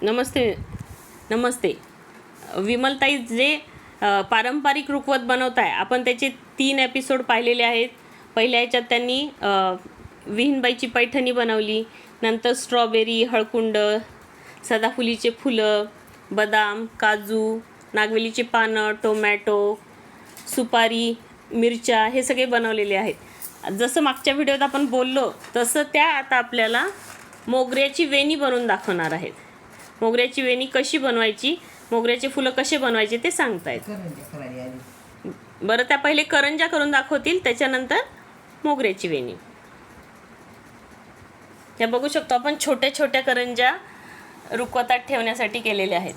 नमस्ते नमस्ते विमलताई जे पारंपरिक रुखवत बनवत आहे आपण त्याचे 3 एपिसोड पाहिलेले आहेत. पहिल्या ह्याच्यात त्यांनी विहीनबाईची पैठणी बनवली, नंतर स्ट्रॉबेरी, हळकुंड, सदाफुलीचे फुलं, बदाम, काजू, नागवेलीची पानं, टोमॅटो, सुपारी, मिरच्या हे सगळे बनवलेले आहेत. जसं मागच्या व्हिडिओत आपण बोललो तसं त्या आता आपल्याला मोगऱ्याची वेणी बनवून दाखवणार आहेत. मोगऱ्याची वेणी कशी बनवायची, मोगऱ्याचे फुलं कसे बनवायचे ते सांगतायत. बरं, त्या पहिले करंजा करून दाखवतील, त्याच्यानंतर मोगऱ्याची वेणी. हे बघू शकतो आपण छोट्या छोट्या करंजा रुखवतात ठेवण्यासाठी केलेल्या आहेत.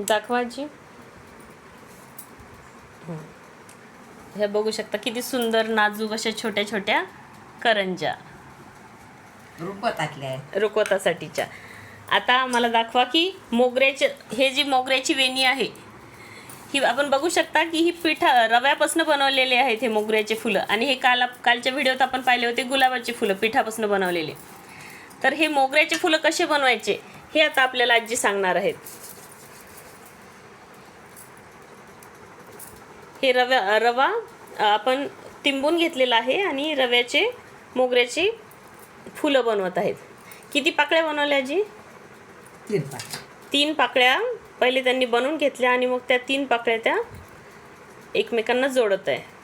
दाखवायची. हे बघू शकता किती सुंदर नाजूक अशा छोट्या छोट्या करंजा रुखवतासाठीच्या. आता मला दाखवा की मोगऱ्याचे हे जी मोगऱ्याची वेणी आहे ही आपण बघू शकता की ही रव्यापासून बनवलेले आहेत हे मोगऱ्याचे फुलं. आणि हे कालच्या व्हिडिओत आपण पाहिले होते गुलाबाची फुलं पिठापासून बनवलेले. तर हे मोगऱ्याचे फुलं कसे बनवायचे हे आता आपल्याला आजी सांगणार आहेत. हे रवा आपण तिंबून घेतलेला आहे आणि रव्याचे मोगऱ्याची फुलं बनवत आहेत. किती पाकळ्या बनवल्या आजी? 3 पाकळ्या पहिले त्यांनी बनवून घेतल्या आणि मग त्या 3 पाकळ्या त्या एकमेकांना जोडत आहे.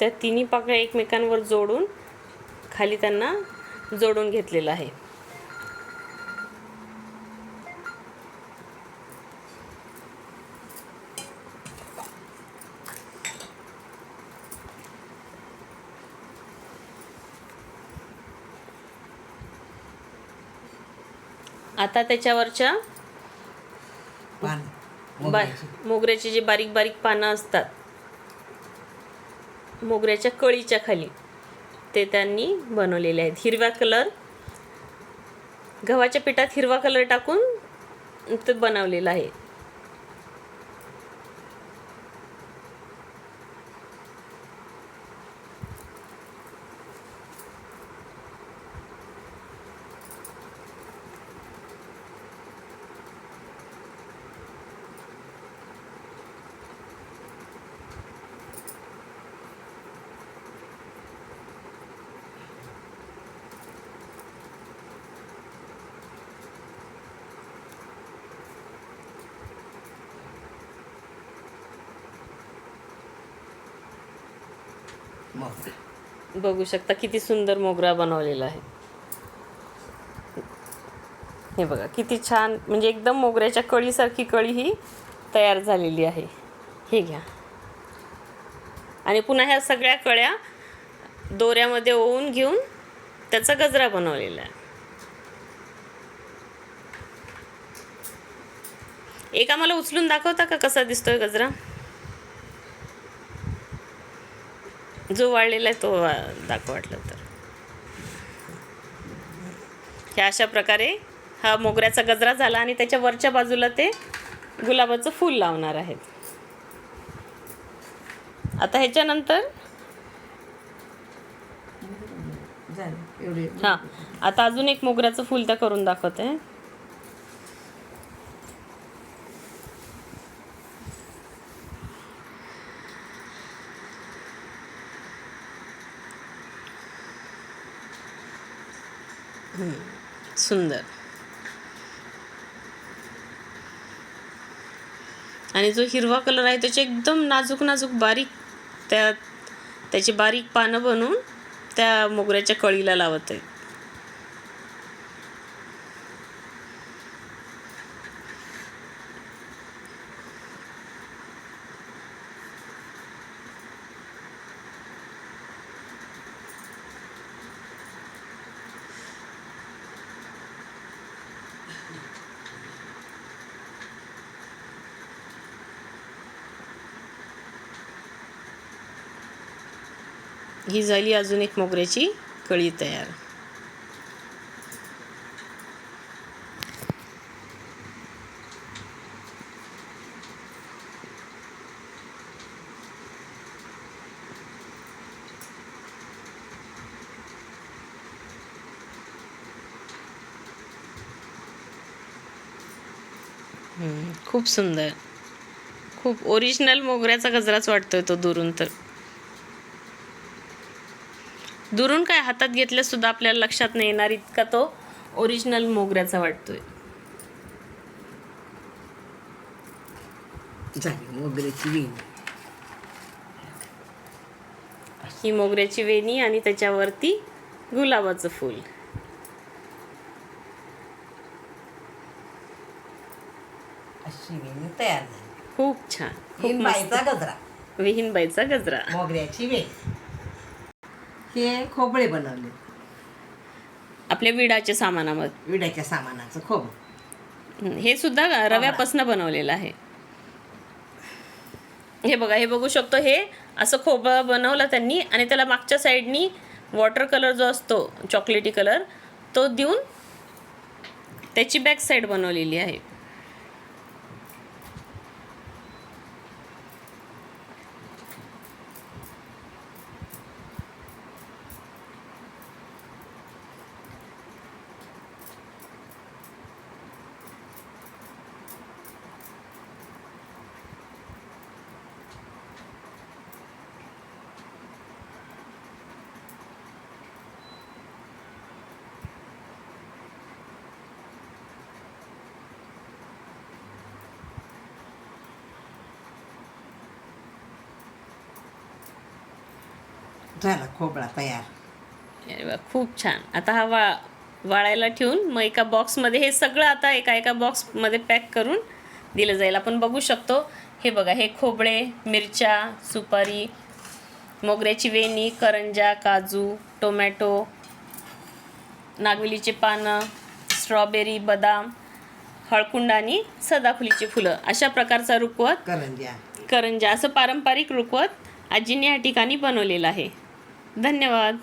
त्या तिन्ही पाकळ्या एकमेकांवर जोडून खाली त्यांना जोडून घेतलेलं आहे. आता त्याच्यावरच्या मोगऱ्याची जी बारीक बारीक पानं असतात मोगऱ्याच्या कळीच्या खाली ते त्यांनी बनवलेले आहेत. गव्हाच्या पिठात हिरवा कलर टाकून ते बनवलेलं आहे. बघू शकता किती सुंदर मोगरा बनवलेला आहे. हे बघा किती छान, म्हणजे एकदम मोगऱ्याच्या कळीसारखी कळी ही तयार झालेली आहे. हे घ्या. आणि पुन्हा ह्या सगळ्या कळ्या दोऱ्यामध्ये ओवून घेऊन त्याचा गजरा बनवलेला आहे. एक आम्हाला उचलून दाखवता का कसा दिसतोय गजरा? जो वाळलेला आहे तो दाखव वाटलं तर. ह्या अशा प्रकारे हा मोगऱ्याचा गजरा झाला आणि त्याच्या वरच्या बाजूला ते गुलाबाचं फूल लावणार आहेत. आता ह्याच्यानंतर हां आता अजून एक मोगऱ्याचं फूल त्या करून दाखवते. सुंदर. आणि जो हिरवा कलर आहे त्याचे एकदम नाजूक नाजूक बारीक त्याची बारीक पानं बनवून त्या मोगऱ्याच्या कळीला लावत आहेत. ही झाली अजून एक मोगऱ्याची कळी तयार. खूप सुंदर, खूप ओरिजिनल मोगऱ्याचा गजराच वाटतोय तो दुरून. तर दुरून काय हातात घेतल्या सुद्धा आपल्याला लक्षात नाही येणार इतका तो ओरिजिनल मोगऱ्याचा वाटतोय. मोगऱ्याची वेणी, ही मोगऱ्याची वेणी आणि त्याच्यावरती गुलाबाचं फूल. अशी वेणी तयार झाली. खूप छान, खूप मस्त. विहीनबाईचा गजरा, विहीनबाईचा गजरा. मोगऱ्याची वेणी. हे खोबळे बनवले आपल्या विडाच्या सामानामध्ये. विड्याच्या सामानाचं खोबरं. हे सुद्धा रव्यापासून बनवलेलं आहे. हे बघा, हे बघू शकतो. हे असं खोबरं बनवलं त्यांनी आणि त्याला मागच्या साईडनी वॉटर कलर जो असतो चॉकलेटी कलर तो देऊन त्याची बॅक साईड बनवलेली आहे. झाला खोबळा तयार. अरे वा, खूप छान. आता हा वाळायला ठेवून मग एका बॉक्समध्ये हे सगळं आता एका बॉक्समध्ये पॅक करून दिलं जाईल. आपण बघू शकतो. हे बघा, हे खोबळे, मिरच्या, सुपारी, मोगऱ्याची वेणी, करंजा, काजू, टोमॅटो, नागवेलीचे पानं, स्ट्रॉबेरी, बदाम, हळकुंड आणि सदाफुलीची फुलं अशा प्रकारचा रुखवत, करंजा असं पारंपरिक रुखवत आजीने या ठिकाणी बनवलेलं आहे. धन्यवाद.